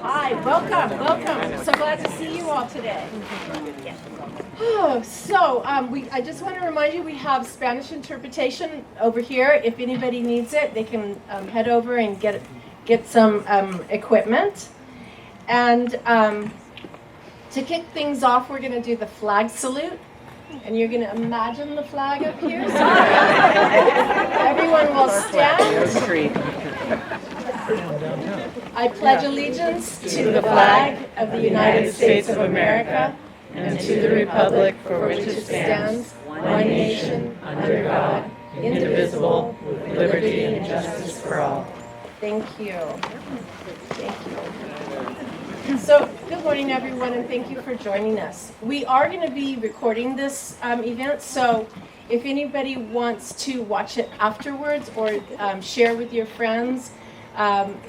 Hi, welcome. So glad to see you all today. I just want to remind you we have Spanish interpretation over here. If anybody needs it, they can head over and get some equipment. And to kick things off, we're going to do the flag salute. And you're going to imagine the flag up here. So everyone will stand. I pledge allegiance to the flag of the United States of America and to the republic for which it stands, one nation, under God, indivisible, with liberty and justice for all. Thank you. So, good morning, everyone, and thank you for joining us. We are going to be recording this event, so if anybody wants to watch it afterwards or share with your friends,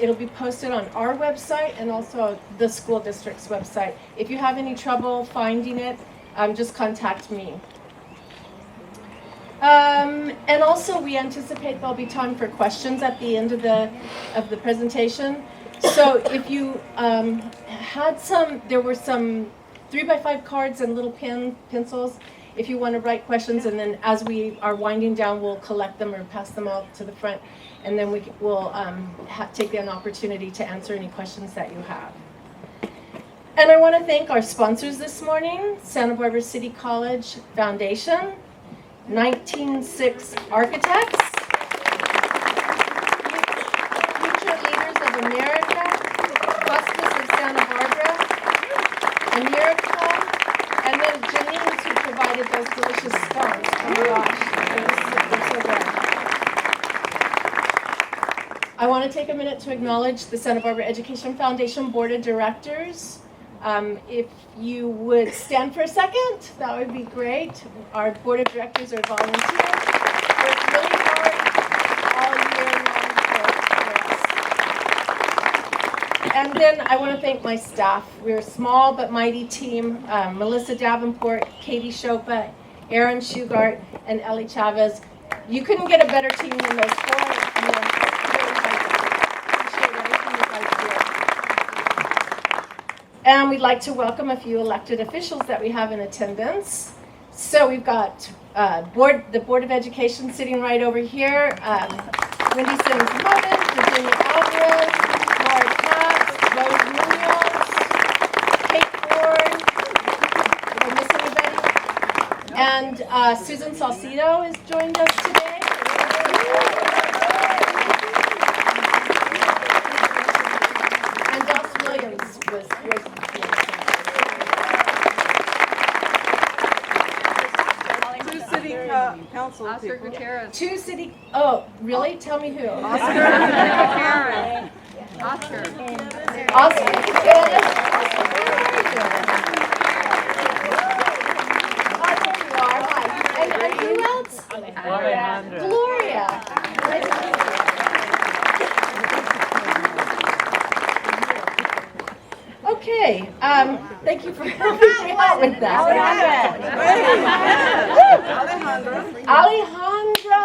it'll be posted on our website and also the school district's website. If you have any trouble finding it, just contact me. And also, we anticipate there'll be time for questions at the end of the presentation. So if you there were some 3x5 cards and little pencils. If you want to write questions, and then as we are winding down, we'll collect them or pass them out to the front, and then we'll take an opportunity to answer any questions that you have. And I want to thank our sponsors this morning: Santa Barbara City College Foundation, 196 Architects, Future Leaders of America, Hospice of Santa Barbara, America, and then Janine, who provided those delicious scones. Oh my gosh, they're so good. I want to take a minute to acknowledge the Santa Barbara Education Foundation Board of Directors. If you would stand for a second, that would be great. Our board of directors are volunteers. Work really hard all year long for us. And then I want to thank my staff. We're a small but mighty team. Melissa Davenport, Katie Chopa, Aaron Shugart, and Ellie Chavez. You couldn't get a better team than those four. And we'd like to welcome a few elected officials that we have in attendance. So we've got the Board of Education sitting right over here. Wendy Simmons-Moden, Virginia Alvarez, Laura Katz, Rose Munoz, Kate Ford. Did I miss anybody? And Susan Salcido has joined us today. And Doss Williams was Council Oscar Gutierrez. two city. Oh, really? Tell me who. Oscar Gutierrez. Oscar. Gutierrez. Oh, there you are. Hi. And who else? Gloria. Nice to meet you. Okay. Thank you for helping me out with that. Alejandra.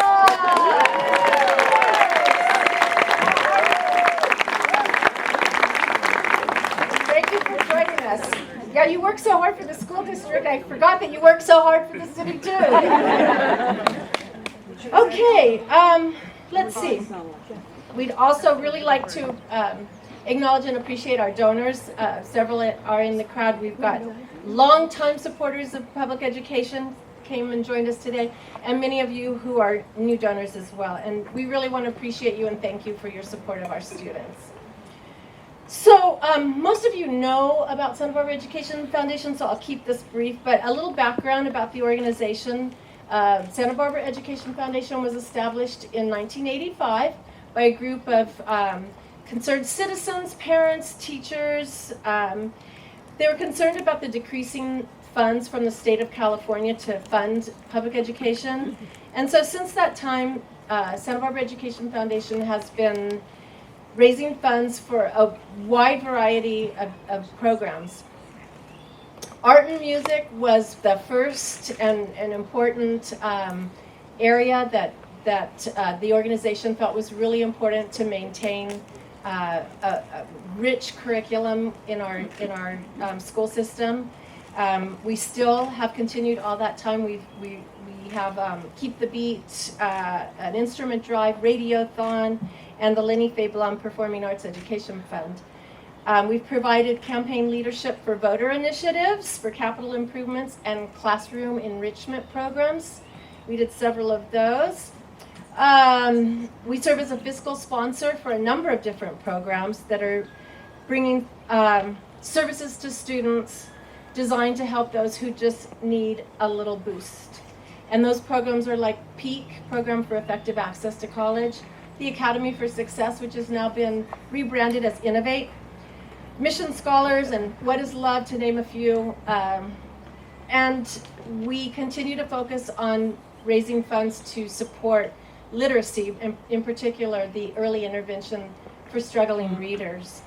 Thank you for joining us. Yeah, you work so hard for the school district. I forgot that you work so hard for the city too. Okay, let's see. We'd also really like to acknowledge and appreciate our donors. Several are in the crowd. We've got longtime supporters of public education came and joined us today, and many of you who are new donors as well. And we really want to appreciate you and thank you for your support of our students. So most of you know about Santa Barbara Education Foundation, so I'll keep this brief, but a little background about the organization. Santa Barbara Education Foundation was established in 1985 by a group of concerned citizens, parents, teachers. They were concerned about the decreasing funds from the state of California to fund public education. And so since that time, Santa Barbara Education Foundation has been raising funds for a wide variety of programs. Art and music was the first and important area that the organization felt was really important to maintain a rich curriculum in our school system. We still have continued all that time. We have Keep the Beat, an instrument drive, radiothon, and the Lenny Faye Blum Performing Arts Education Fund. We've provided campaign leadership for voter initiatives, for capital improvements, and classroom enrichment programs. We did several of those. We serve as a fiscal sponsor for a number of different programs that are bringing services to students designed to help those who just need a little boost. And those programs are like PEAK, Program for Effective Access to College, the Academy for Success, which has now been rebranded as Innovate, Mission Scholars, and What is Love, to name a few. And we continue to focus on raising funds to support literacy, in particular the early intervention for struggling readers.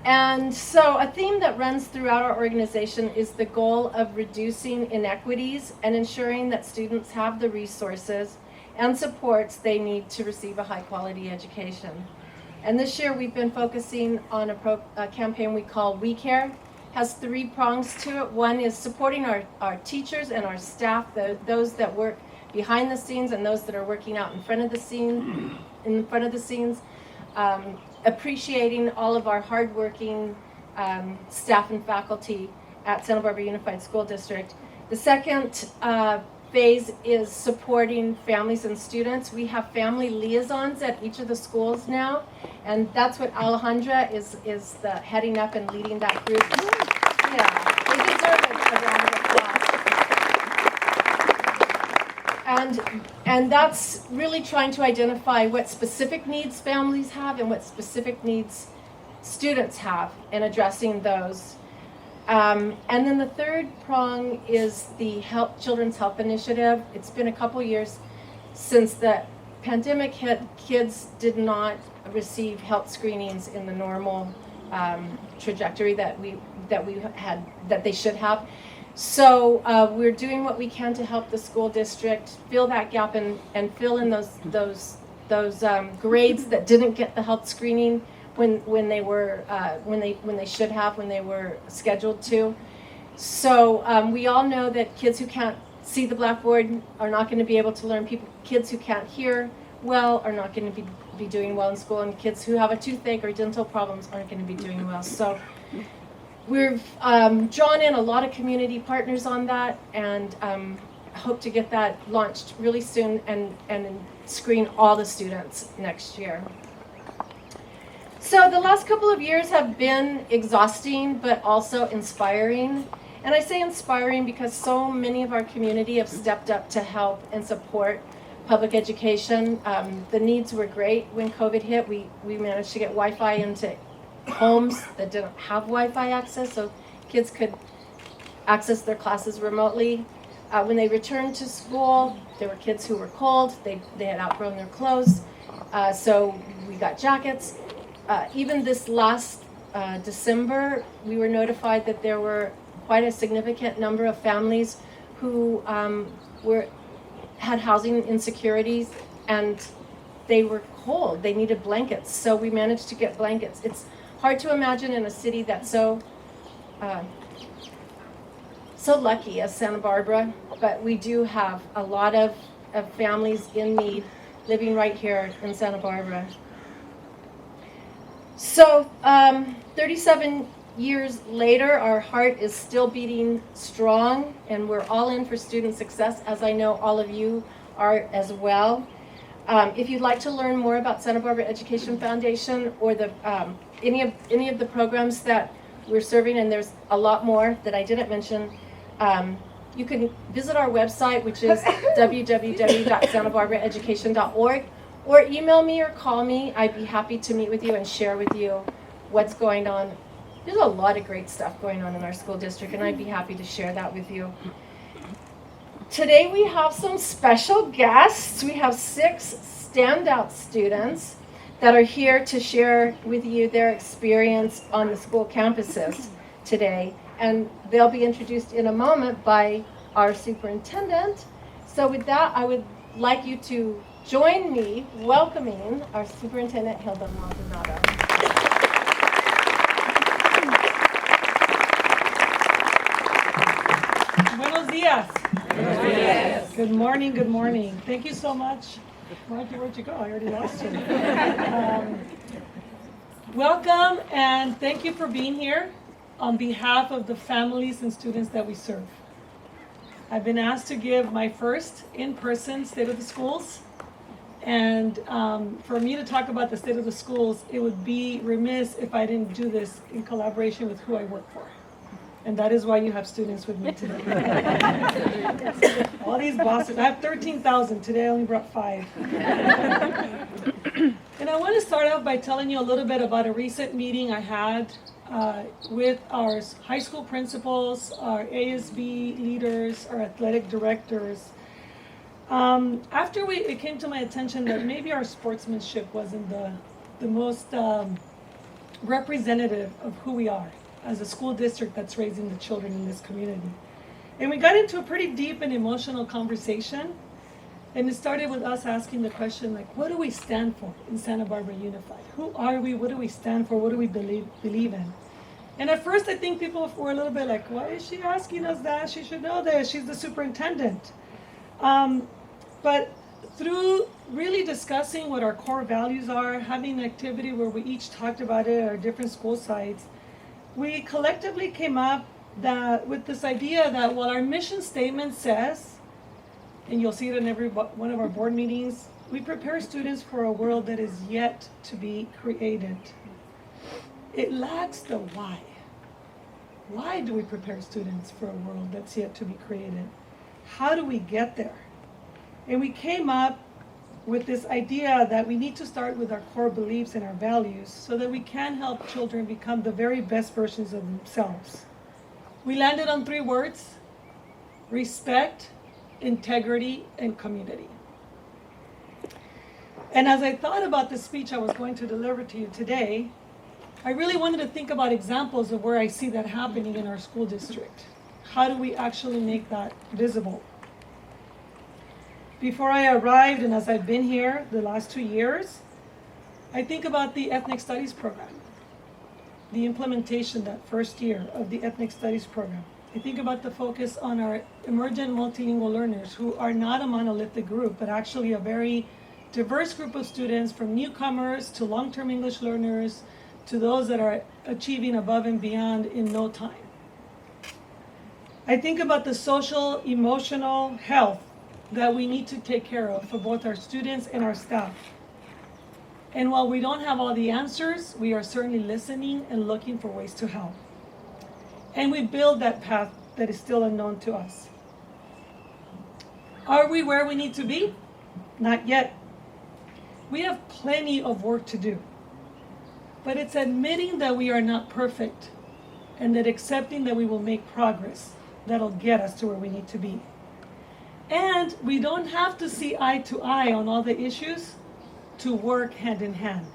And so a theme that runs throughout our organization is the goal of reducing inequities and ensuring that students have the resources and supports they need to receive a high quality education. And this year we've been focusing on a campaign we call We Care. It has 3 prongs to it. One is supporting our teachers and our staff, those that work behind the scenes and those that are working out in front of the scenes, appreciating all of our hardworking staff and faculty at Santa Barbara Unified School District. The second phase is supporting families and students. We have family liaisons at each of the schools now, and that's what Alejandra is heading up and leading that group. Yeah, they deserve a round of applause. And that's really trying to identify what specific needs families have and what specific needs students have, and addressing those. And then the third prong is the Children's Health Initiative. It's been a couple years since the pandemic hit. Kids did not receive health screenings in the normal trajectory that they should have. So we're doing what we can to help the school district fill that gap and fill in those grades that didn't get the health screening when they should have, when they were scheduled to. So we all know that kids who can't see the blackboard are not going to be able to learn. Kids who can't hear well are not going to be doing well in school, and kids who have a toothache or dental problems aren't going to be doing well. So we've drawn in a lot of community partners on that, and hope to get that launched really soon and screen all the students next year. So the last couple of years have been exhausting, but also inspiring. And I say inspiring because so many of our community have stepped up to help and support public education. The needs were great when COVID hit. We managed to get Wi-Fi into homes that didn't have Wi-Fi access, so kids could access their classes remotely. When they returned to school, there were kids who were cold. They had outgrown their clothes, so we got jackets. Even this last December, we were notified that there were quite a significant number of families who had housing insecurities, and they were cold. They needed blankets, so we managed to get blankets. It's hard to imagine in a city that's so lucky as Santa Barbara, but we do have a lot of families in need living right here in Santa Barbara. So 37 years later, our heart is still beating strong, and we're all in for student success, as I know all of you are as well. If you'd like to learn more about Santa Barbara Education Foundation or the any of the programs that we're serving, and there's a lot more that I didn't mention, you can visit our website, which is www.santabarbaraeducation.org. Or email me or call me. I'd be happy to meet with you and share with you what's going on. There's a lot of great stuff going on in our school district, and I'd be happy to share that with you. Today we have some special guests. We have 6 standout students that are here to share with you their experience on the school campuses today. And they'll be introduced in a moment by our superintendent. So with that, I would like you to join me welcoming our Superintendent, Hilda Maldonado. Buenos dias. Buenos dias. Good morning, good morning. Thank you so much. Marky, where'd you go? I already lost you. Welcome and thank you for being here on behalf of the families and students that we serve. I've been asked to give my first in-person State of the Schools. And for me to talk about the state of the schools, it would be remiss if I didn't do this in collaboration with who I work for. And that is why you have students with me today. All these bosses, I have 13,000, today I only brought 5. And I want to start out by telling you a little bit about a recent meeting I had with our high school principals, our ASB leaders, our athletic directors. After it came to my attention that maybe our sportsmanship wasn't the most representative of who we are as a school district that's raising the children in this community. And we got into a pretty deep and emotional conversation. And it started with us asking the question, like, what do we stand for in Santa Barbara Unified? Who are we? What do we stand for? What do we believe in? And at first, I think people were a little bit like, why is she asking us that? She should know that. She's the superintendent. But through really discussing what our core values are, having an activity where we each talked about it at our different school sites, we collectively came up with this idea that while our mission statement says, and you'll see it in every one of our board meetings, we prepare students for a world that is yet to be created. It lacks the why. Why do we prepare students for a world that's yet to be created? How do we get there? And we came up with this idea that we need to start with our core beliefs and our values so that we can help children become the very best versions of themselves. We landed on 3 words: respect, integrity, and community. And as I thought about the speech I was going to deliver to you today, I really wanted to think about examples of where I see that happening in our school district. How do we actually make that visible? Before I arrived, and as I've been here the last 2 years, I think about the Ethnic Studies program, the implementation that first year of the Ethnic Studies program. I think about the focus on our emergent multilingual learners who are not a monolithic group, but actually a very diverse group of students, from newcomers to long-term English learners to those that are achieving above and beyond in no time. I think about the social, emotional health that we need to take care of for both our students and our staff. And while we don't have all the answers, we are certainly listening and looking for ways to help. And we build that path that is still unknown to us. Are we where we need to be? Not yet. We have plenty of work to do. But it's admitting that we are not perfect and that accepting that we will make progress that'll get us to where we need to be. And we don't have to see eye to eye on all the issues to work hand in hand.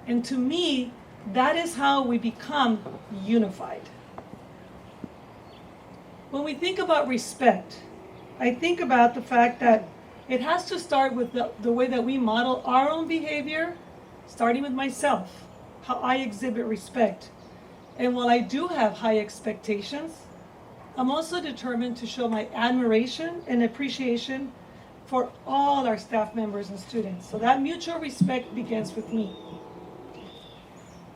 And to me, that is how we become unified. When we think about respect, I think about the fact that it has to start with the way that we model our own behavior, starting with myself, how I exhibit respect. And while I do have high expectations, I'm also determined to show my admiration and appreciation for all our staff members and students. So that mutual respect begins with me.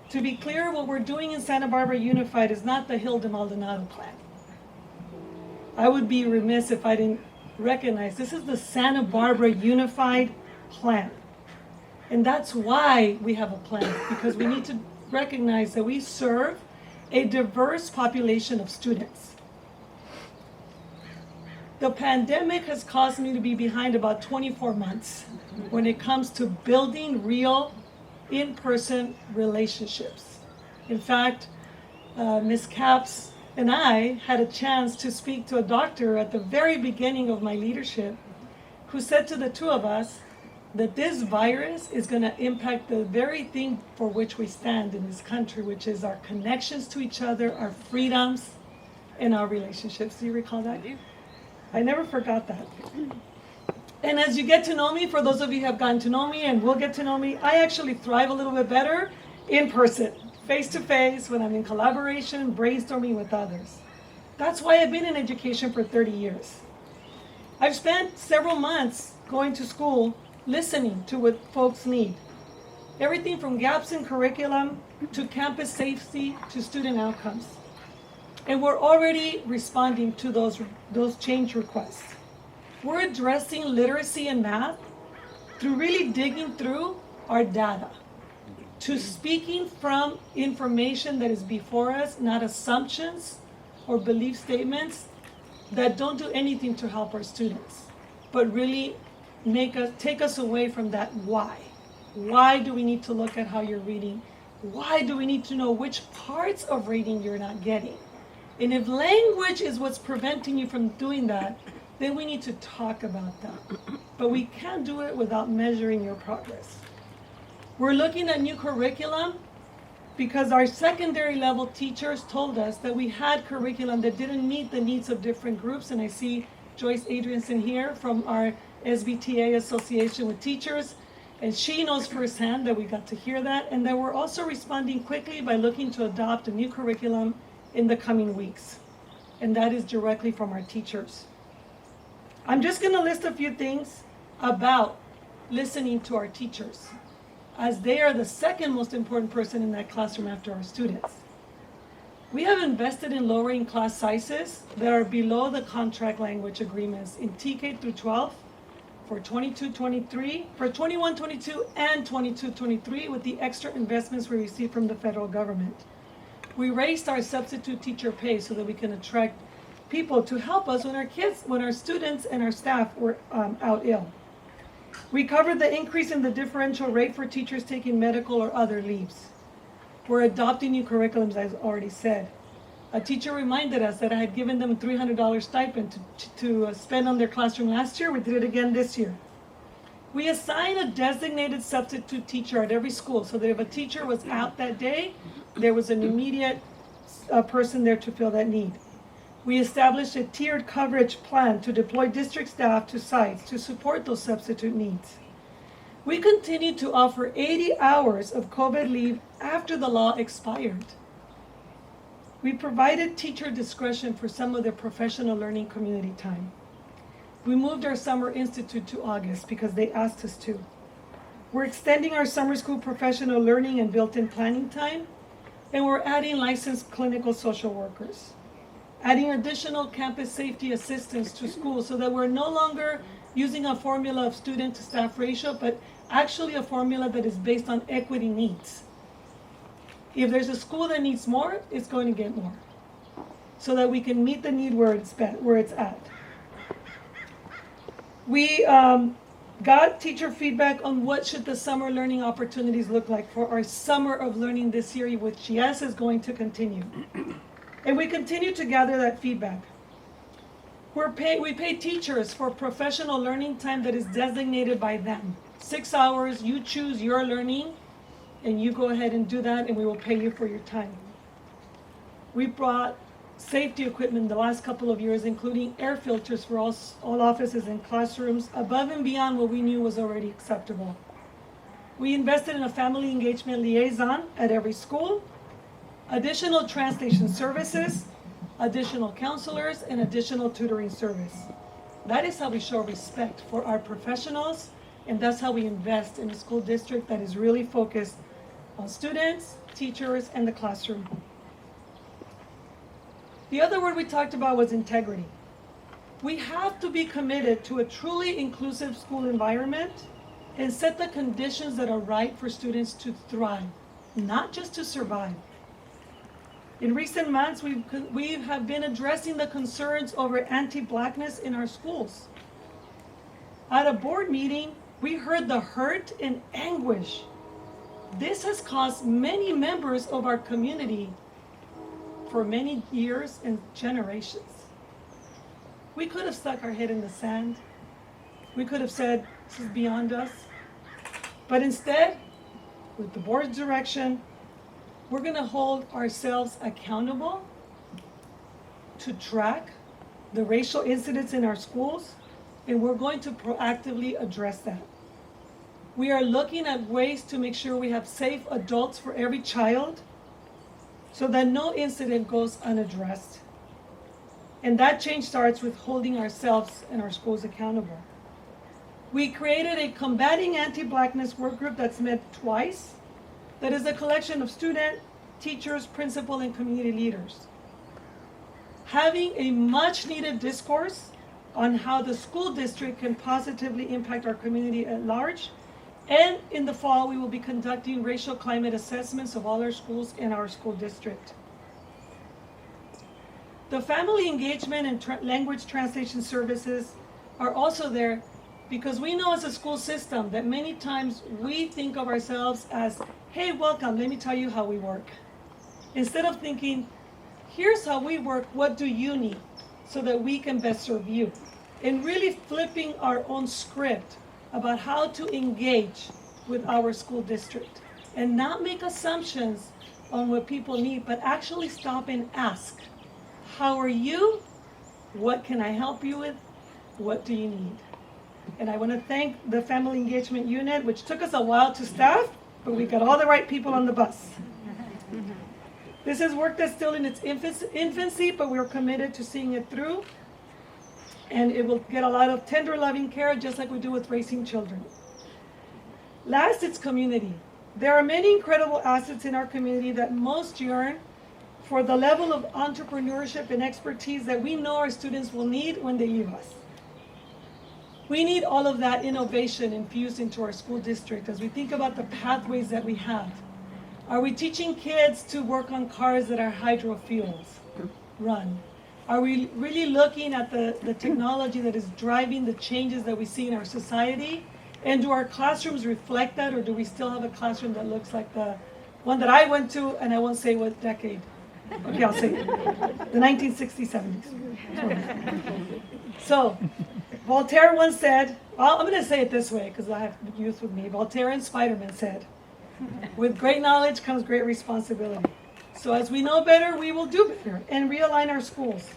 To be clear, what we're doing in Santa Barbara Unified is not the Hilda Maldonado plan. I would be remiss if I didn't recognize this is the Santa Barbara Unified plan. And that's why we have a plan, because we need to recognize that we serve a diverse population of students. The pandemic has caused me to be behind about 24 months when it comes to building real in-person relationships. In fact, Ms. Capps and I had a chance to speak to a doctor at the very beginning of my leadership who said to the two of us that this virus is going to impact the very thing for which we stand in this country, which is our connections to each other, our freedoms, and our relationships. Do you recall that? I never forgot that. And as you get to know me, for those of you who have gotten to know me and will get to know me, I actually thrive a little bit better in person, face to face, when I'm in collaboration, brainstorming with others. That's why I've been in education for 30 years. I've spent several months going to school, listening to what folks need. Everything from gaps in curriculum to campus safety to student outcomes. And we're already responding to those change requests. We're addressing literacy and math through really digging through our data, to speaking from information that is before us, not assumptions or belief statements that don't do anything to help our students, but really take us away from that why. Why do we need to look at how you're reading? Why do we need to know which parts of reading you're not getting? And if language is what's preventing you from doing that, then we need to talk about that. But we can't do it without measuring your progress. We're looking at new curriculum because our secondary level teachers told us that we had curriculum that didn't meet the needs of different groups. And I see Joyce Adrianson here from our SBTA Association with Teachers. And she knows firsthand that we got to hear that, and that we're also responding quickly by looking to adopt a new curriculum in the coming weeks. And that is directly from our teachers. I'm just going to list a few things about listening to our teachers, as they are the second most important person in that classroom after our students. We have invested in lowering class sizes that are below the contract language agreements in TK through 12 for 21-22 and 22-23 with the extra investments we received from the federal government. We raised our substitute teacher pay so that we can attract people to help us when our students and our staff were out ill. We covered the increase in the differential rate for teachers taking medical or other leaves. We're adopting new curriculums, as I already said. A teacher reminded us that I had given them a $300 stipend to spend on their classroom last year. We did it again this year. We assigned a designated substitute teacher at every school so that if a teacher was out that day, there was an immediate person there to fill that need. We established a tiered coverage plan to deploy district staff to sites to support those substitute needs. We continued to offer 80 hours of COVID leave after the law expired. We provided teacher discretion for some of their professional learning community time. We moved our summer institute to August because they asked us to. We're extending our summer school professional learning and built-in planning time, and we're adding licensed clinical social workers. Adding additional campus safety assistants to schools so that we're no longer using a formula of student to staff ratio, but actually a formula that is based on equity needs. If there's a school that needs more, it's going to get more, so that we can meet the need where it's at. We got teacher feedback on what should the summer learning opportunities look like for our summer of learning this year, which yes is going to continue. And we continue to gather that feedback. We pay teachers for professional learning time that is designated by them. 6 hours, you choose your learning, and you go ahead and do that, and we will pay you for your time. We brought safety equipment the last couple of years, including air filters for all offices and classrooms, above and beyond what we knew was already acceptable. We invested in a family engagement liaison at every school, additional translation services, additional counselors, and additional tutoring service. That is how we show respect for our professionals, and that's how we invest in a school district that is really focused on students, teachers, and the classroom. The other word we talked about was integrity. We have to be committed to a truly inclusive school environment and set the conditions that are right for students to thrive, not just to survive. In recent months, we have been addressing the concerns over anti-Blackness in our schools. At a board meeting, we heard the hurt and anguish. This has caused many members of our community for many years and generations. We could have stuck our head in the sand. We could have said, this is beyond us. But instead, with the board's direction, we're going to hold ourselves accountable to track the racial incidents in our schools, and we're going to proactively address that. We are looking at ways to make sure we have safe adults for every child so that no incident goes unaddressed. And that change starts with holding ourselves and our schools accountable. We created a combating anti-blackness work group that's met twice, that is a collection of student, teachers, principal, and community leaders, having a much needed discourse on how the school district can positively impact our community at large. And in the fall, we will be conducting racial climate assessments of all our schools in our school district. The family engagement and language translation services are also there because we know as a school system that many times we think of ourselves as, hey, welcome, let me tell you how we work. Instead of thinking, here's how we work, what do you need so that we can best serve you? And really flipping our own script about how to engage with our school district and not make assumptions on what people need, but actually stop and ask, how are you? What can I help you with? What do you need? And I want to thank the Family Engagement Unit, which took us a while to staff, but we got all the right people on the bus. This is work that's still in its infancy, but we're committed to seeing it through. And it will get a lot of tender, loving care, just like we do with raising children. Last, it's community. There are many incredible assets in our community that most yearn for the level of entrepreneurship and expertise that we know our students will need when they leave us. We need all of that innovation infused into our school district as we think about the pathways that we have. Are we teaching kids to work on cars that are hydro fuels run? Are we really looking at the technology that is driving the changes that we see in our society? And do our classrooms reflect that, or do we still have a classroom that looks like the one that I went to, and I won't say what decade. Okay, I'll say it. The 1960s, 70s. So, Voltaire once said, well, I'm going to say it this way because I have youth with me. Voltaire and Spider-Man said, with great knowledge comes great responsibility. So as we know better, we will do better and realign our schools.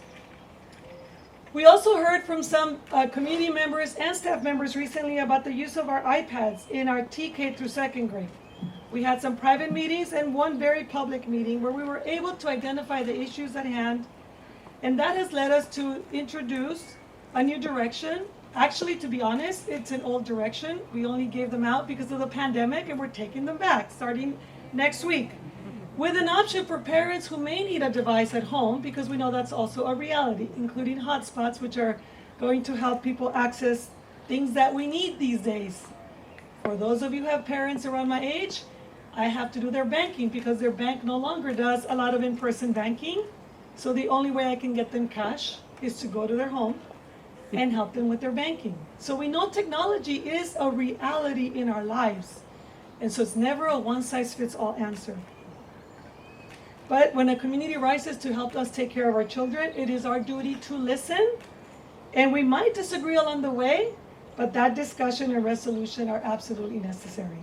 We also heard from some community members and staff members recently about the use of our iPads in our TK through second grade. We had some private meetings and one very public meeting where we were able to identify the issues at hand, and that has led us to introduce a new direction. Actually, to be honest, it's an old direction. We only gave them out because of the pandemic, and we're taking them back starting next week, with an option for parents who may need a device at home, because we know that's also a reality, including hotspots, which are going to help people access things that we need these days. For those of you who have parents around my age, I have to do their banking because their bank no longer does a lot of in-person banking. So the only way I can get them cash is to go to their home and help them with their banking. So we know technology is a reality in our lives. And so it's never a one-size-fits-all answer. But when a community rises to help us take care of our children, it is our duty to listen. And we might disagree along the way, but that discussion and resolution are absolutely necessary.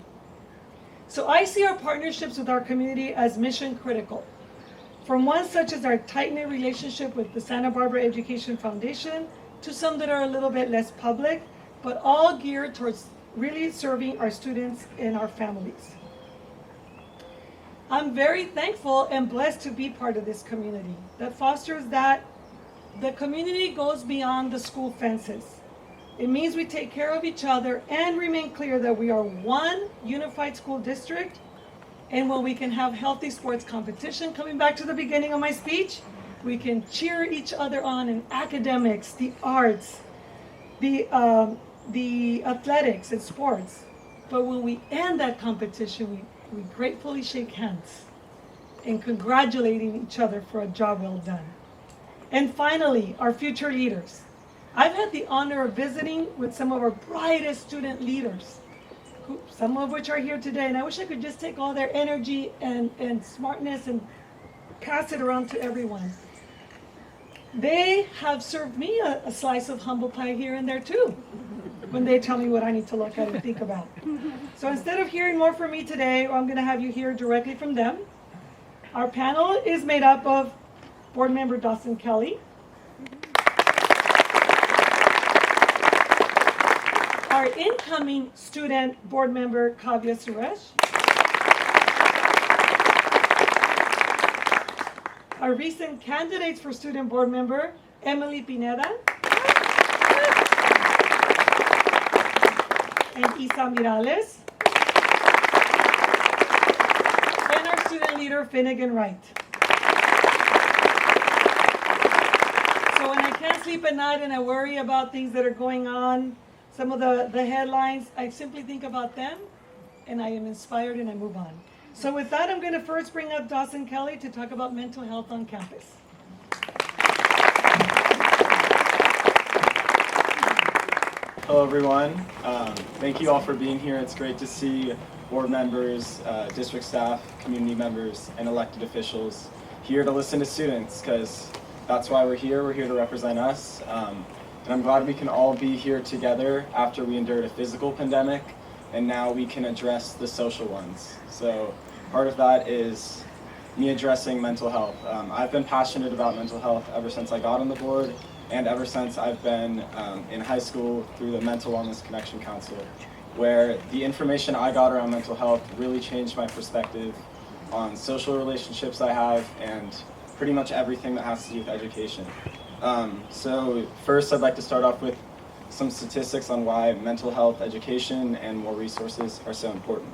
So I see our partnerships with our community as mission critical. From ones such as our tight-knit relationship with the Santa Barbara Education Foundation, to some that are a little bit less public, but all geared towards really serving our students and our families. I'm very thankful and blessed to be part of this community that fosters that the community goes beyond the school fences. It means we take care of each other and remain clear that we are one unified school district. And when we can have healthy sports competition, coming back to the beginning of my speech, we can cheer each other on in academics, the arts, the athletics and sports. But when we end that competition, we gratefully shake hands and congratulating each other for a job well done. And finally, our future leaders. I've had the honor of visiting with some of our brightest student leaders, some of which are here today, and I wish I could just take all their energy and smartness and pass it around to everyone. They have served me a slice of humble pie here and there too, when they tell me what I need to look at and think about. So instead of hearing more from me today, I'm going to have you hear directly from them. Our panel is made up of Board Member Dawson Kelly, our incoming student board member, Kavya Suresh. Our recent candidates for student board member, Emily Pineda and Isa Mirales. And our student leader, Finnegan Wright. So when I can't sleep at night and I worry about things that are going on, some of the headlines, I simply think about them and I am inspired and I move on. So with that, I'm going to first bring up Dawson Kelly to talk about mental health on campus. Hello everyone. Thank you all for being here. It's great to see board members, district staff, community members, and elected officials here to listen to students, because that's why we're here. We're here to represent us. And I'm glad we can all be here together after we endured a physical pandemic, and now we can address the social ones. So part of that is me addressing mental health. I've been passionate about mental health ever since I got on the board, and ever since I've been in high school through the Mental Wellness Connection Council, where the information I got around mental health really changed my perspective on social relationships I have and pretty much everything that has to do with education. So first I'd like to start off with some statistics on why mental health education and more resources are so important.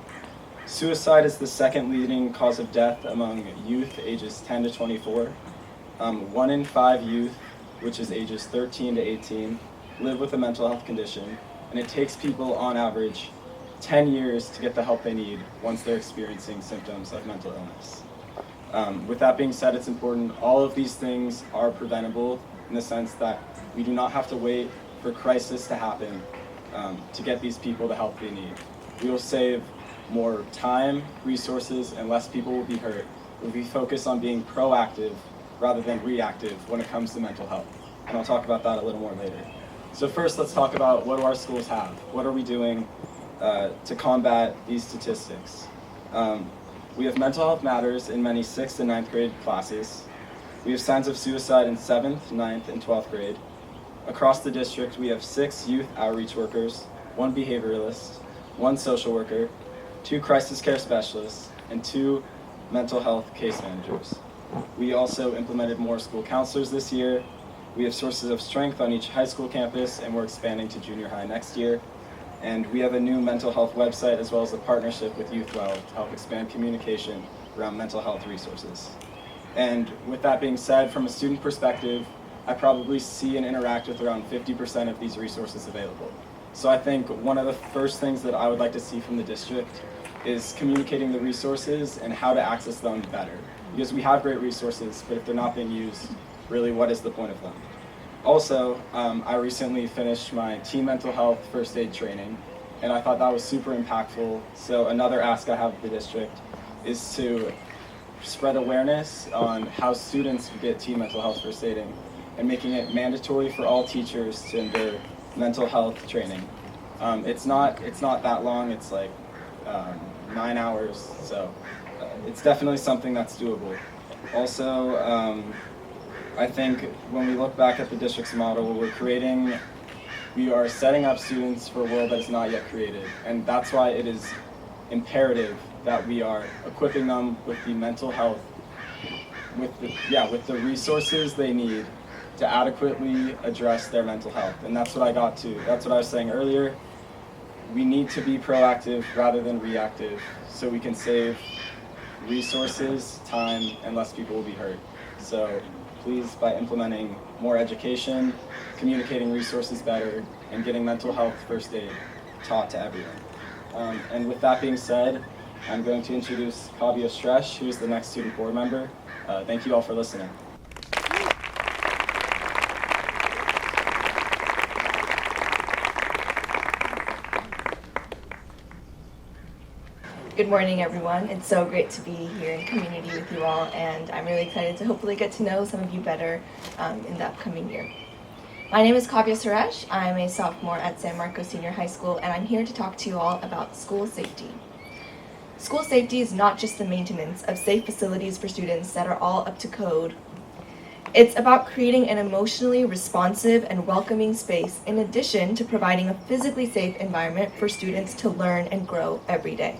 Suicide is the second leading cause of death among youth ages 10 to 24. 1 in 5 youth, which is ages 13 to 18, live with a mental health condition, and it takes people on average 10 years to get the help they need once they're experiencing symptoms of mental illness. With that being said, it's important, all of these things are preventable in the sense that we do not have to wait for crisis to happen to get these people the help they need. We will save more time, resources, and less people will be hurt if we focus on being proactive rather than reactive when it comes to mental health. And I'll talk about that a little more later. So first, let's talk about what do our schools have? What are we doing to combat these statistics? We have Mental Health Matters in many 6th and 9th grade classes. We have signs of suicide in 7th, 9th, and 12th grade. Across the district, we have 6 youth outreach workers, 1 behavioralist, 1 social worker, 2 crisis care specialists, and 2 mental health case managers. We also implemented more school counselors this year. We have sources of strength on each high school campus, and we're expanding to junior high next year. And we have a new mental health website as well as a partnership with YouthWell to help expand communication around mental health resources. And with that being said, from a student perspective, I probably see and interact with around 50% of these resources available. So I think one of the first things that I would like to see from the district is communicating the resources and how to access them better. Because we have great resources, but if they're not being used, really what is the point of them? Also, I recently finished my teen mental health first aid training, and I thought that was super impactful. So another ask I have of the district is to spread awareness on how students get teen mental health first aiding and making it mandatory for all teachers to endure mental health training. It's not that long, it's like 9 hours, so it's definitely something that's doable. Also, I think when we look back at the district's model, we are setting up students for a world that is not yet created. And that's why it is imperative that we are equipping them with the mental health, with the resources they need to adequately address their mental health. And that's what that's what I was saying earlier. We need to be proactive rather than reactive so we can save resources, time, and less people will be hurt. So please, by implementing more education, communicating resources better, and getting mental health first aid taught to everyone. And with that being said, I'm going to introduce Kavya Suresh, who is the next student board member. Thank you all for listening. Good morning, everyone. It's so great to be here in community with you all, and I'm really excited to hopefully get to know some of you better in the upcoming year. My name is Kavya Suresh. I'm a sophomore at San Marcos Senior High School, and I'm here to talk to you all about school safety. School safety is not just the maintenance of safe facilities for students that are all up to code. It's about creating an emotionally responsive and welcoming space in addition to providing a physically safe environment for students to learn and grow every day.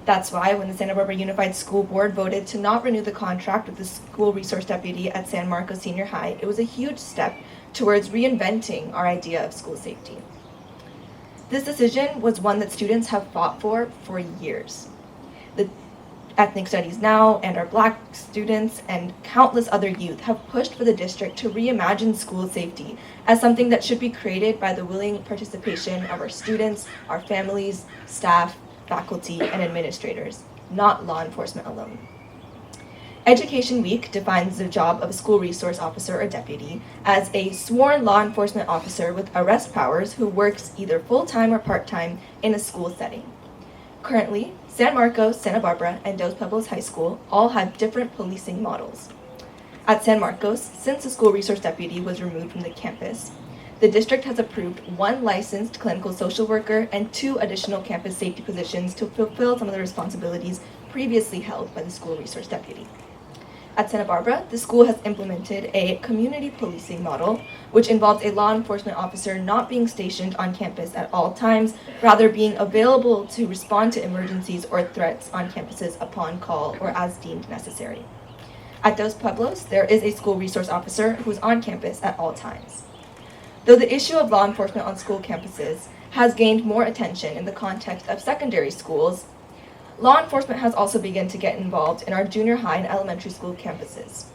That's why when the Santa Barbara Unified School Board voted to not renew the contract with the school resource deputy at San Marcos Senior High, it was a huge step towards reinventing our idea of school safety. This decision was one that students have fought for years. The Ethnic Studies Now and our Black students and countless other youth have pushed for the district to reimagine school safety as something that should be created by the willing participation of our students, our families, staff, faculty, and administrators, not law enforcement alone. Education Week defines the job of a school resource officer or deputy as a sworn law enforcement officer with arrest powers who works either full-time or part-time in a school setting. Currently, San Marcos, Santa Barbara, and Dos Pueblos High School all have different policing models. At San Marcos, since the school resource deputy was removed from the campus, the district has approved 1 licensed clinical social worker and 2 additional campus safety positions to fulfill some of the responsibilities previously held by the school resource deputy. At Santa Barbara, the school has implemented a community policing model, which involves a law enforcement officer not being stationed on campus at all times, rather being available to respond to emergencies or threats on campuses upon call or as deemed necessary. At Dos Pueblos, there is a school resource officer who is on campus at all times. Though the issue of law enforcement on school campuses has gained more attention in the context of secondary schools, law enforcement has also begun to get involved in our junior high and elementary school campuses.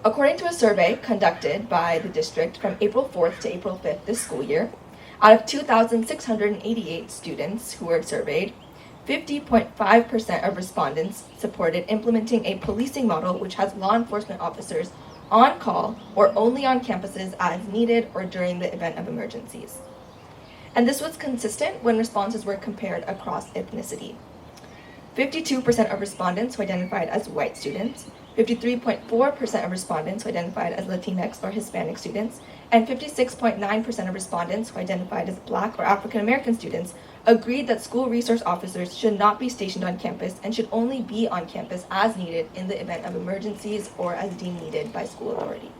According to a survey conducted by the district from April 4th to April 5th this school year, out of 2,688 students who were surveyed, 50.5% of respondents supported implementing a policing model which has law enforcement officers on call or only on campuses as needed or during the event of emergencies. And this was consistent when responses were compared across ethnicity. 52% of respondents who identified as white students, 53.4% of respondents who identified as Latinx or Hispanic students, and 56.9% of respondents who identified as Black or African American students agreed that school resource officers should not be stationed on campus and should only be on campus as needed in the event of emergencies or as deemed needed by school authority.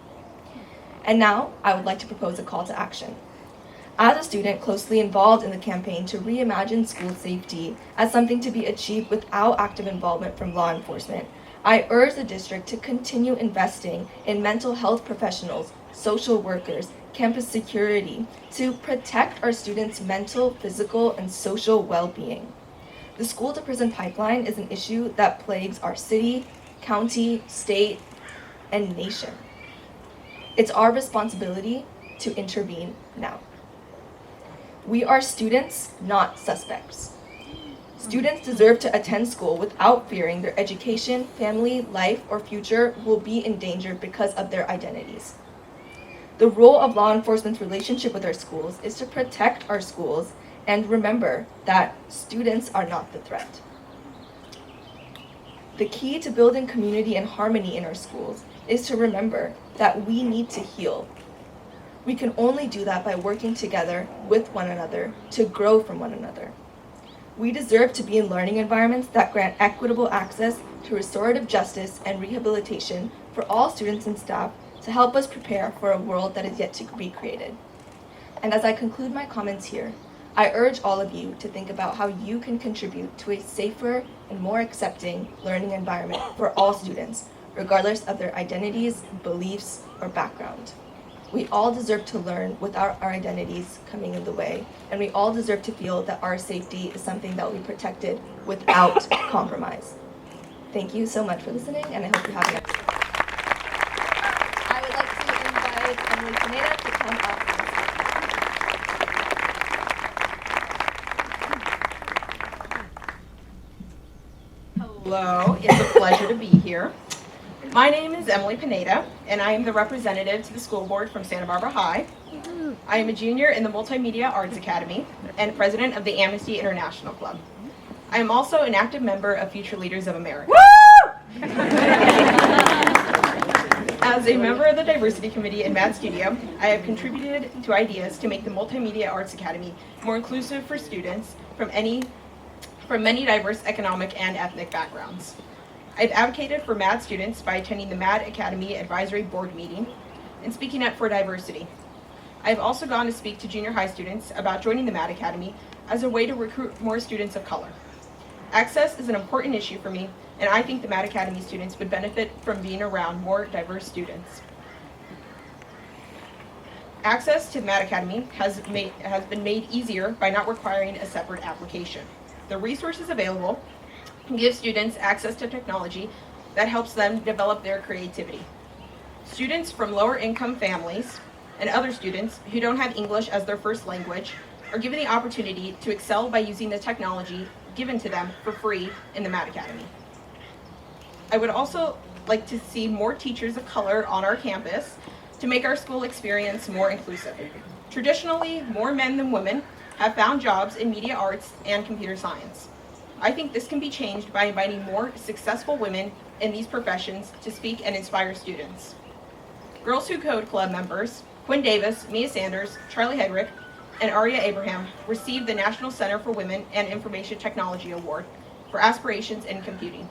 And now, I would like to propose a call to action. As a student closely involved in the campaign to reimagine school safety as something to be achieved without active involvement from law enforcement, I urge the district to continue investing in mental health professionals, social workers, campus security to protect our students' mental, physical, and social well-being. The school to prison pipeline is an issue that plagues our city, county, state, and nation. It's our responsibility to intervene now. We are students, not suspects. Students deserve to attend school without fearing their education, family, life, or future will be endangered because of their identities. The role of law enforcement's relationship with our schools is to protect our schools and remember that students are not the threat. The key to building community and harmony in our schools is to remember that we need to heal. We can only do that by working together with one another to grow from one another. We deserve to be in learning environments that grant equitable access to restorative justice and rehabilitation for all students and staff to help us prepare for a world that is yet to be created. And as I conclude my comments here, I urge all of you to think about how you can contribute to a safer and more accepting learning environment for all students, regardless of their identities, beliefs, or background. We all deserve to learn without our identities coming in the way, and we all deserve to feel that our safety is something that will be protected without compromise. Thank you so much for listening, and I hope you have an excellent day. I would like to invite Emily Pineda to come up. Hello, it's a pleasure to be here. My name is Emily Pineda, and I am the representative to the school board from Santa Barbara High. I am a junior in the Multimedia Arts Academy and president of the Amnesty International Club. I am also an active member of Future Leaders of America. As a member of the Diversity Committee in Mad Studio, I have contributed to ideas to make the Multimedia Arts Academy more inclusive for students from many diverse economic and ethnic backgrounds. I've advocated for MAD students by attending the MAD Academy Advisory Board meeting and speaking up for diversity. I've also gone to speak to junior high students about joining the MAD Academy as a way to recruit more students of color. Access is an important issue for me, and I think the MAD Academy students would benefit from being around more diverse students. Access to the MAD Academy has been made easier by not requiring a separate application. The resources available give students access to technology that helps them develop their creativity. Students from lower income families and other students who don't have English as their first language are given the opportunity to excel by using the technology given to them for free in the MAD Academy. I would also like to see more teachers of color on our campus to make our school experience more inclusive. Traditionally, more men than women have found jobs in media arts and computer science. I think this can be changed by inviting more successful women in these professions to speak and inspire students. Girls Who Code Club members, Quinn Davis, Mia Sanders, Charlie Hedrick, and Aria Abraham received the National Center for Women and Information Technology Award for aspirations in computing.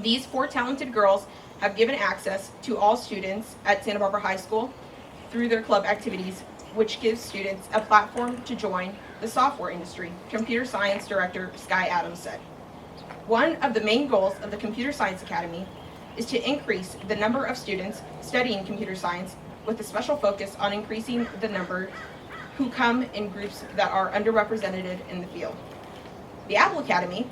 These 4 talented girls have given access to all students at Santa Barbara High School through their club activities, which gives students a platform to join the software industry, Computer Science Director Sky Adams said. One of the main goals of the Computer Science Academy is to increase the number of students studying computer science with a special focus on increasing the number who come in groups that are underrepresented in the field. The Apple Academy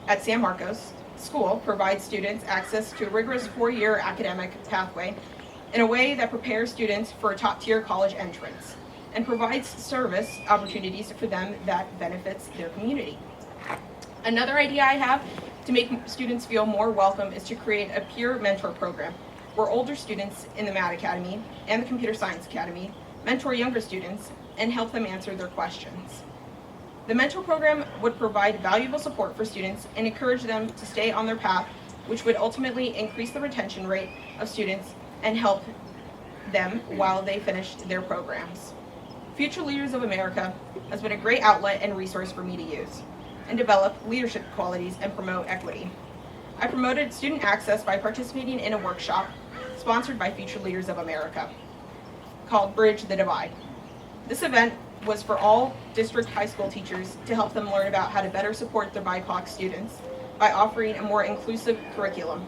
at San Marcos School provides students access to a rigorous 4-year academic pathway in a way that prepares students for a top-tier college entrance and provides service opportunities for them that benefits their community. Another idea I have to make students feel more welcome is to create a peer mentor program where older students in the MAD Academy and the Computer Science Academy mentor younger students and help them answer their questions. The mentor program would provide valuable support for students and encourage them to stay on their path, which would ultimately increase the retention rate of students and help them while they finish their programs. Future Leaders of America has been a great outlet and resource for me to use and develop leadership qualities and promote equity. I promoted student access by participating in a workshop sponsored by Future Leaders of America called Bridge the Divide. This event was for all district high school teachers to help them learn about how to better support their BIPOC students by offering a more inclusive curriculum.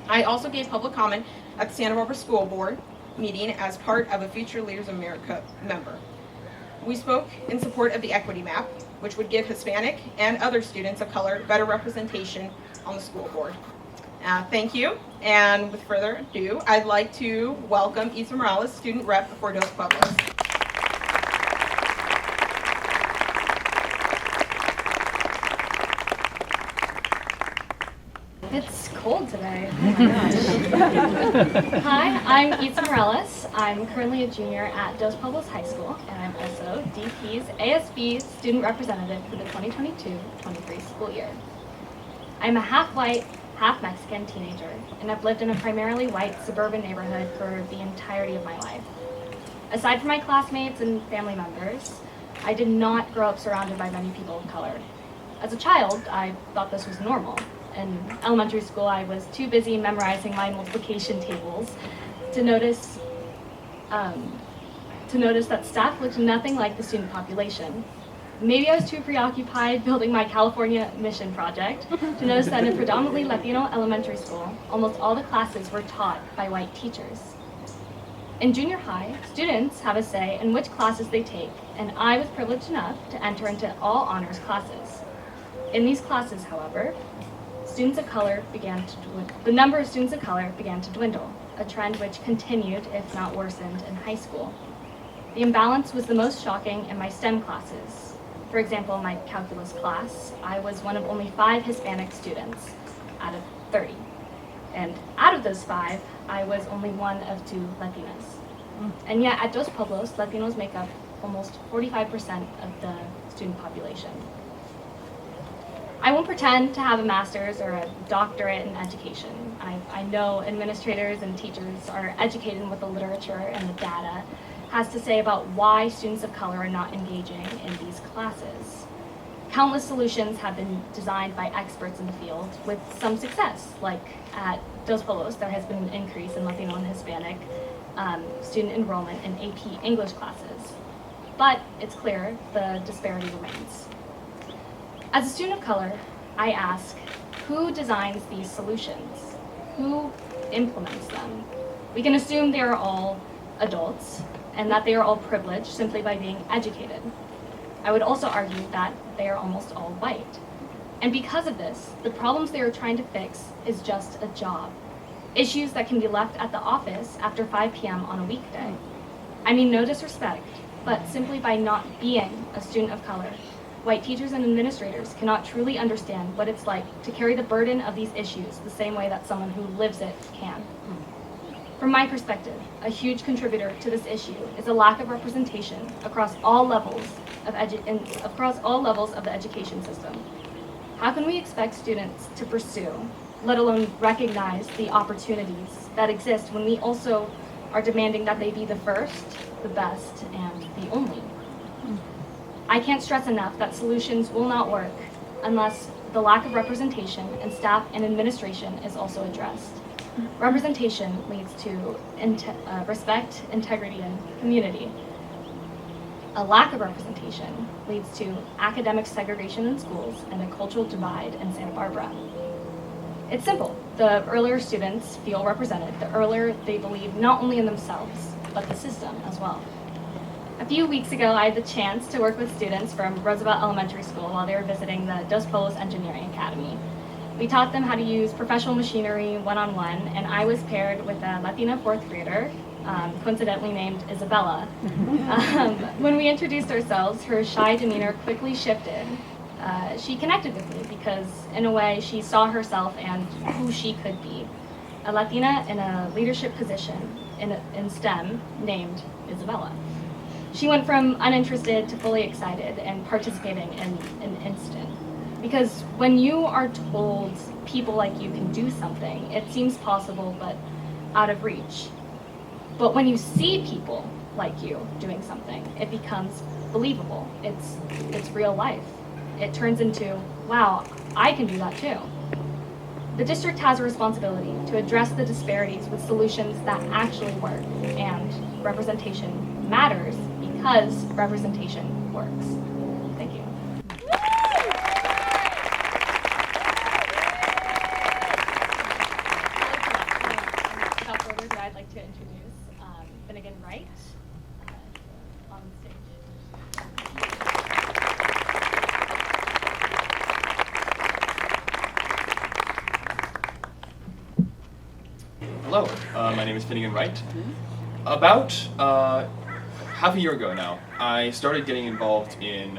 I also gave public comment at the Santa Barbara School Board meeting as part of a Future Leaders of America member. We spoke in support of the equity map, which would give Hispanic and other students of color better representation on the school board. Thank you, and with further ado, I'd like to welcome Isa Morales, student rep for Dos Pueblos. It's cold today. Oh my gosh. Hi, I'm Isa Morales. I'm currently a junior at Dos Pueblos High School, and I'm also DP's ASB student representative for the 2022-23 school year. I'm a half-white, half-Mexican teenager, and I've lived in a primarily white suburban neighborhood for the entirety of my life. Aside from my classmates and family members, I did not grow up surrounded by many people of color. As a child, I thought this was normal. In elementary school, I was too busy memorizing my multiplication tables to notice that staff looked nothing like the student population. Maybe I was too preoccupied building my California mission project to notice that in a predominantly Latino elementary school, almost all the classes were taught by white teachers. In junior high, students have a say in which classes they take, and I was privileged enough to enter into all honors classes. In these classes, however, the number of students of color began to dwindle, a trend which continued, if not worsened, in high school. The imbalance was the most shocking in my STEM classes. For example, in my calculus class, I was one of only 5 Hispanic students out of 30. And out of those 5, I was only one of 2 Latinas. And yet at Dos Pueblos, Latinos make up almost 45% of the student population. I won't pretend to have a master's or a doctorate in education. I know administrators and teachers are educated in what the literature and the data has to say about why students of color are not engaging in these classes. Countless solutions have been designed by experts in the field with some success, like at Dos Polos, there has been an increase in Latino and Hispanic student enrollment in AP English classes. But it's clear the disparity remains. As a student of color, I ask, who designs these solutions? Who implements them? We can assume they are all adults and that they are all privileged simply by being educated. I would also argue that they are almost all white. And because of this, the problems they are trying to fix is just a job. Issues that can be left at the office after 5 p.m. on a weekday. I mean no disrespect, but simply by not being a student of color, white teachers and administrators cannot truly understand what it's like to carry the burden of these issues the same way that someone who lives it can. From my perspective, a huge contributor to this issue is a lack of representation across all levels of the education system. How can we expect students to pursue, let alone recognize the opportunities that exist when we also are demanding that they be the first, the best, and the only? I can't stress enough that solutions will not work unless the lack of representation in staff and administration is also addressed. Representation leads to respect, integrity, and community. A lack of representation leads to academic segregation in schools and a cultural divide in Santa Barbara. It's simple. The earlier students feel represented, the earlier they believe not only in themselves, but the system as well. A few weeks ago, I had the chance to work with students from Roosevelt Elementary School while they were visiting the Dos Polos Engineering Academy. We taught them how to use professional machinery one-on-one, and I was paired with a Latina fourth grader, coincidentally named Isabella. When we introduced ourselves, her shy demeanor quickly shifted. She connected with me because, in a way, she saw herself and who she could be. A Latina in a leadership position in STEM named Isabella. She went from uninterested to fully excited and participating in an instant. Because when you are told people like you can do something, it seems possible but out of reach. But when you see people like you doing something, it becomes believable. It's real life. It turns into, wow, I can do that too. The district has a responsibility to address the disparities with solutions that actually work, and representation matters because representation works. Thank you. Without further ado, I'd like to introduce Finnegan Wright on stage. Hello, my name is Finnegan Wright. About half a year ago now, I started getting involved in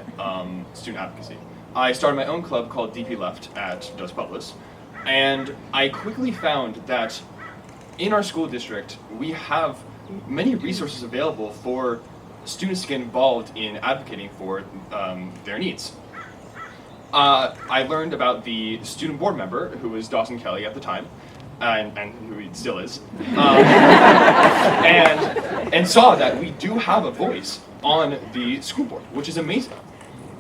student advocacy. I started my own club called DP Left at Dos Polos, and I quickly found that in our school district, we have many resources available for students to get involved in advocating for their needs. I learned about the student board member, who was Dawson Kelly at the time, and who he still is, and saw that we do have a voice on the school board, which is amazing.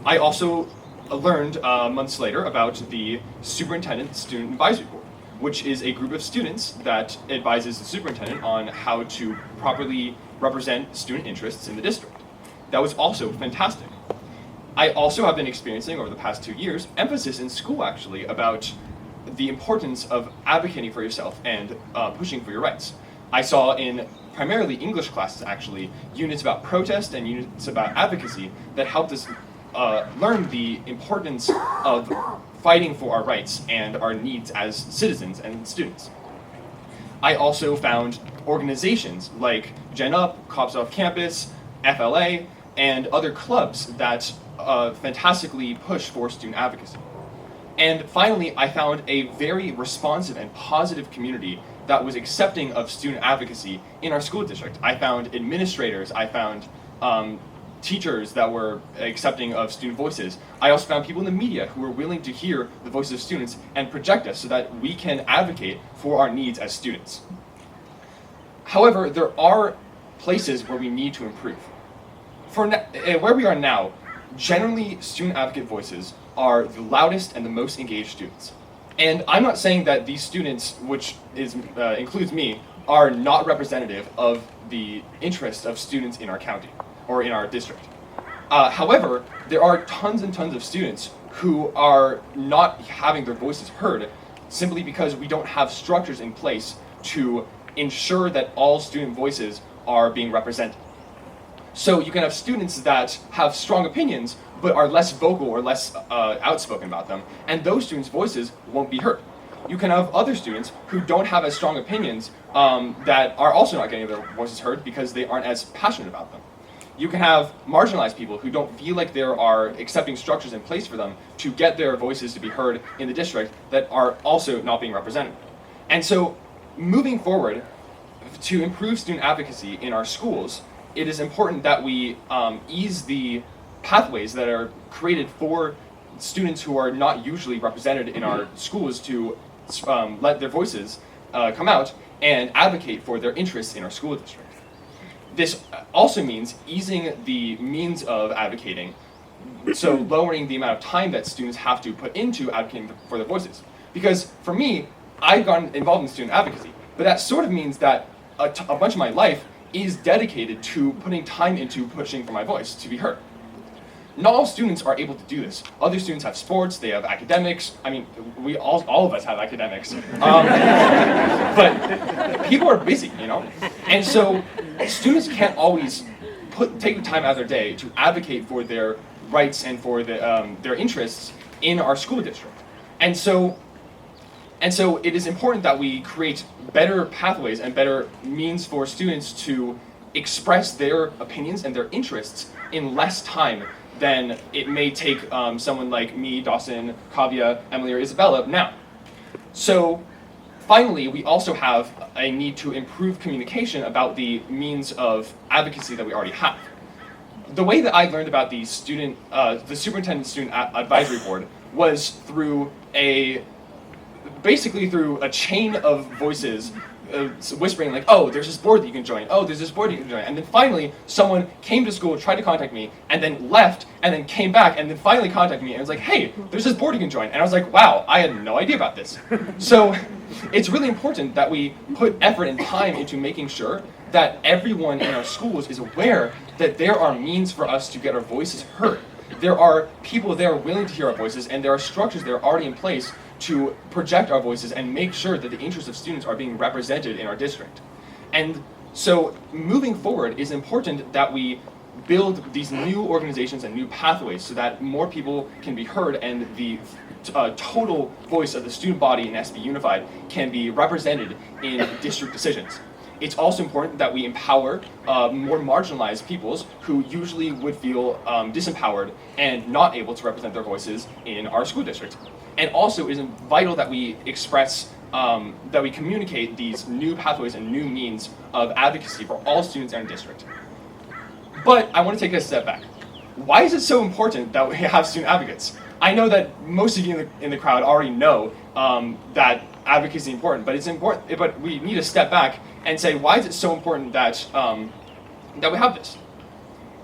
I also learned months later about the Superintendent Student Advisory Board, which is a group of students that advises the superintendent on how to properly represent student interests in the district. That was also fantastic. I also have been experiencing over the past 2 years emphasis in school actually about the importance of advocating for yourself and pushing for your rights. I saw in primarily English classes actually units about protest and units about advocacy that helped us learn the importance of fighting for our rights and our needs as citizens and students. I also found organizations like Gen Up, Cops Off Campus, FLA, and other clubs that fantastically push for student advocacy. And finally, I found a very responsive and positive community that was accepting of student advocacy in our school district. I found administrators, I found teachers that were accepting of student voices. I also found people in the media who were willing to hear the voices of students and project us so that we can advocate for our needs as students. However, there are places where we need to improve. Where we are now, generally student advocate voices are the loudest and the most engaged students. And I'm not saying that these students, which includes me, are not representative of the interest of students in our county or in our district. However, there are tons and tons of students who are not having their voices heard simply because we don't have structures in place to ensure that all student voices are being represented. So you can have students that have strong opinions but are less vocal or less outspoken about them, and those students' voices won't be heard. You can have other students who don't have as strong opinions that are also not getting their voices heard because they aren't as passionate about them. You can have marginalized people who don't feel like there are accepting structures in place for them to get their voices to be heard in the district that are also not being represented. And so, moving forward, to improve student advocacy in our schools, it is important that we ease the pathways that are created for students who are not usually represented in our schools to let their voices come out and advocate for their interests in our school district. This also means easing the means of advocating, so lowering the amount of time that students have to put into advocating for their voices. Because for me, I've gotten involved in student advocacy, but that sort of means that a bunch of my life is dedicated to putting time into pushing for my voice to be heard. Not all students are able to do this. Other students have sports, they have academics. I mean, we all of us have academics. But people are busy, you know? And so students can't always take the time out of their day to advocate for their rights and for their interests in our school district. And so it is important that we create better pathways and better means for students to express their opinions and their interests in less time than it may take someone like me, Dawson, Kavya, Emily, or Isabella now. So finally, we also have a need to improve communication about the means of advocacy that we already have. The way that I learned about the Superintendent Student Advisory Board was basically through a chain of voices whispering like, oh, there's this board that you can join, oh, there's this board you can join. And then finally, someone came to school, tried to contact me, and then left, and then came back, and then finally contacted me, and was like, hey, there's this board you can join. And I was like, wow, I had no idea about this. So it's really important that we put effort and time into making sure that everyone in our schools is aware that there are means for us to get our voices heard. There are people there willing to hear our voices, and there are structures that are already in place to project our voices and make sure that the interests of students are being represented in our district. And so moving forward, it's important that we build these new organizations and new pathways so that more people can be heard and the total voice of the student body in SB Unified can be represented in district decisions. It's also important that we empower more marginalized peoples who usually would feel disempowered and not able to represent their voices in our school district. And also, it is vital that we express, that we communicate these new pathways and new means of advocacy for all students in our district. But I want to take a step back. Why is it so important that we have student advocates? I know that most of you in the crowd already know that advocacy is important, but it's important. But we need to step back and say, why is it so important that that we have this?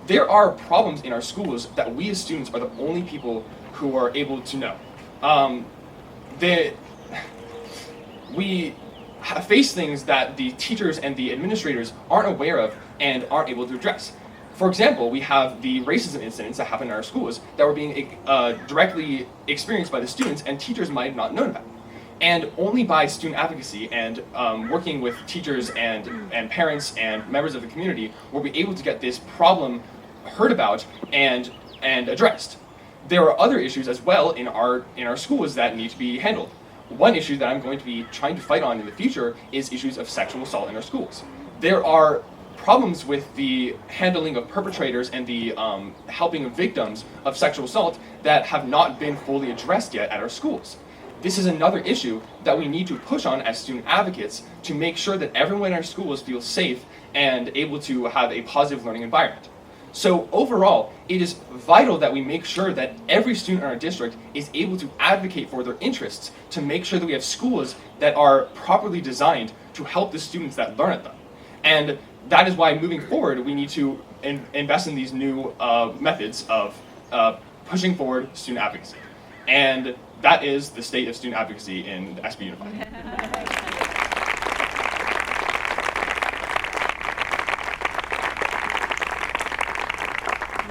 There are problems in our schools that we as students are the only people who are able to know. We face things that the teachers and the administrators aren't aware of and aren't able to address. For example, we have the racism incidents that happen in our schools that were being directly experienced by the students and teachers might have not known about. And only by student advocacy and working with teachers and parents and members of the community were we able to get this problem heard about and addressed. There are other issues as well in our schools that need to be handled. One issue that I'm going to be trying to fight on in the future is issues of sexual assault in our schools. There are problems with the handling of perpetrators and the helping of victims of sexual assault that have not been fully addressed yet at our schools. This is another issue that we need to push on as student advocates to make sure that everyone in our schools feels safe and able to have a positive learning environment. So overall, it is vital that we make sure that every student in our district is able to advocate for their interests to make sure that we have schools that are properly designed to help the students that learn at them. And that is why moving forward, we need to invest in these new methods of pushing forward student advocacy. And that is the state of student advocacy in SB Unified.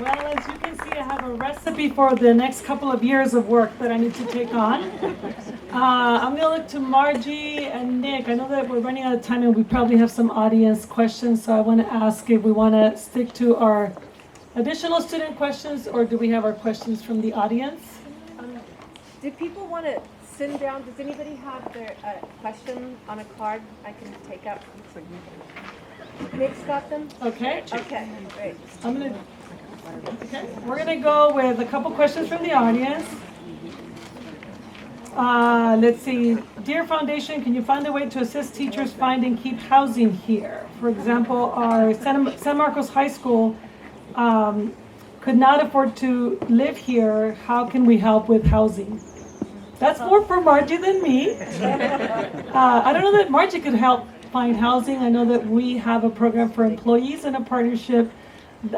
Well, as you can see, I have a recipe for the next couple of years of work that I need to take on. I'm going to look to Margie and Nick. I know that we're running out of time and we probably have some audience questions, so I want to ask if we want to stick to our additional student questions, or do we have our questions from the audience? Do people want to sit down? Does anybody have their question on a card I can take out? Nick's got them? Okay. Okay, great. Okay. We're going to go with a couple questions from the audience. Let's see. Dear Foundation, can you find a way to assist teachers find and keep housing here? For example, our San Marcos High School could not afford to live here. How can we help with housing? That's more for Margie than me. I don't know that Margie could help find housing. I know that we have a program for employees and a partnership.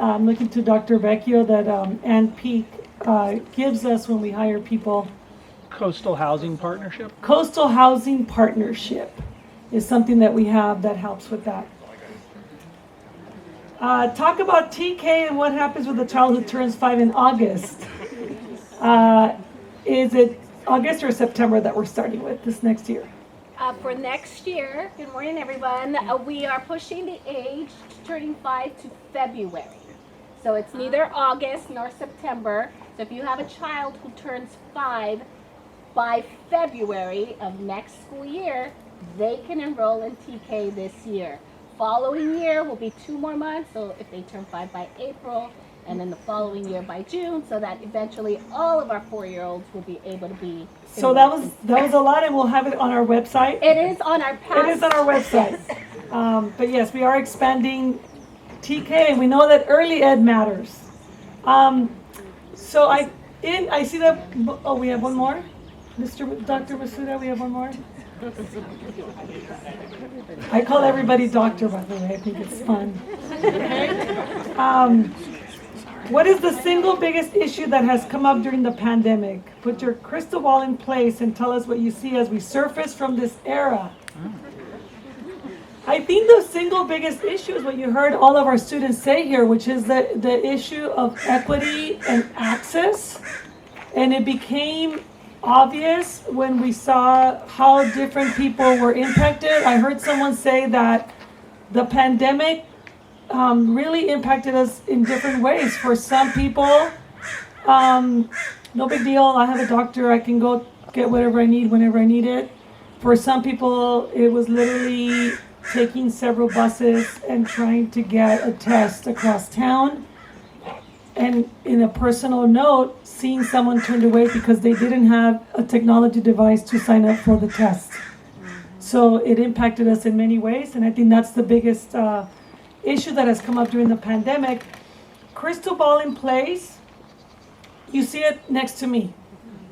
I'm looking to Dr. Vecchio that Ann Peak gives us when we hire people. Coastal Housing Partnership? Coastal Housing Partnership is something that we have that helps with that. Talk about TK and what happens with the child who turns 5 in August. Is it August or September that we're starting with this next year? For next year, good morning everyone, we are pushing the age turning 5 to February. So it's neither August nor September. So if you have a child who turns 5 by February of next school year, they can enroll in TK this year. Following year will be 2 more months, so if they turn 5 by April, and then the following year by June, so that eventually all of our 4-year-olds will be able to be. So that was a lot, and we'll have it on our website. It is on our past. It is on our website. But yes, we are expanding TK, and we know that early ed matters. So I see that. Oh, we have one more, Dr. Masuda. We have one more. I call everybody doctor, by the way. I think it's fun. What is the single biggest issue that has come up during the pandemic? Put your crystal ball in place and tell us what you see as we surface from this era. I think the single biggest issue is what you heard all of our students say here, which is the issue of equity and access. And it became obvious when we saw how different people were impacted. I heard someone say that the pandemic really impacted us in different ways. For some people, no big deal. I have a doctor. I can go get whatever I need whenever I need it. For some people, it was literally taking several buses and trying to get a test across town. And in a personal note, seeing someone turned away because they didn't have a technology device to sign up for the test. So it impacted us in many ways, and I think that's the biggest issue that has come up during the pandemic. Crystal ball in place, you see it next to me.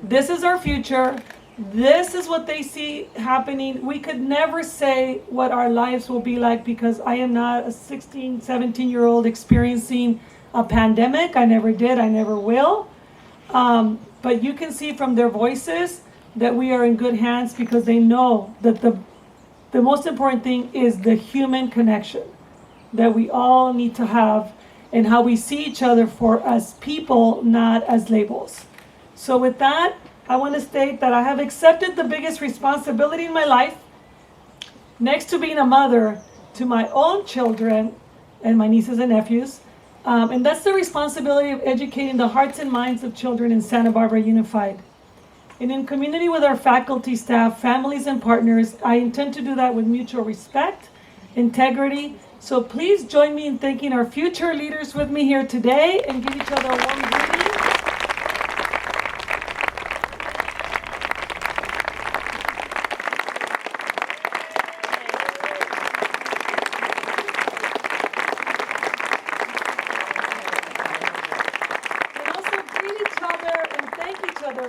This is our future. This is what they see happening. We could never say what our lives will be like because I am not a 16, 17-year-old experiencing a pandemic. I never did. I never will. But you can see from their voices that we are in good hands because they know that the most important thing is the human connection that we all need to have and how we see each other for as people, not as labels. So with that, I want to state that I have accepted the biggest responsibility in my life, next to being a mother to my own children and my nieces and nephews. And that's the responsibility of educating the hearts and minds of children in Santa Barbara Unified. And in community with our faculty, staff, families, and partners, I intend to do that with mutual respect, integrity. So please join me in thanking our future leaders with me here today and give each other a warm greeting.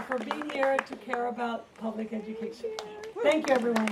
For being here to care about public education. Thank you, everyone.